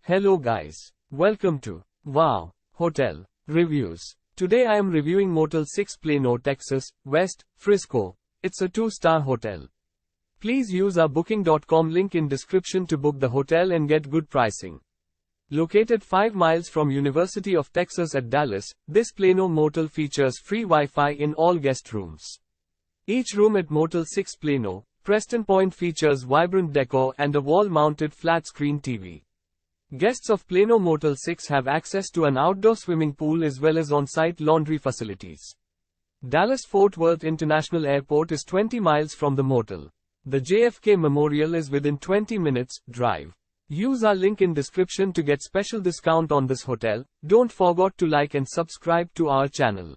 Hello guys. Welcome to Wow Hotel Reviews. Today I am reviewing Motel 6-Plano, Texas, West, Frisco. It's a 2-star hotel. Please use our booking.com link in description to book the hotel and get good pricing. Located 5 miles from University of Texas at Dallas, this Plano Motel features free Wi-Fi in all guest rooms. Each room at Motel 6-Plano, Preston Point features vibrant decor and a wall-mounted flat-screen TV. Guests of Plano Motel 6 have access to an outdoor swimming pool as well as on-site laundry facilities. Dallas-Fort Worth International Airport is 20 miles from the motel. The JFK Memorial is within 20 minutes drive. Use our link in description to get special discount on this hotel. Don't forget to like and subscribe to our channel.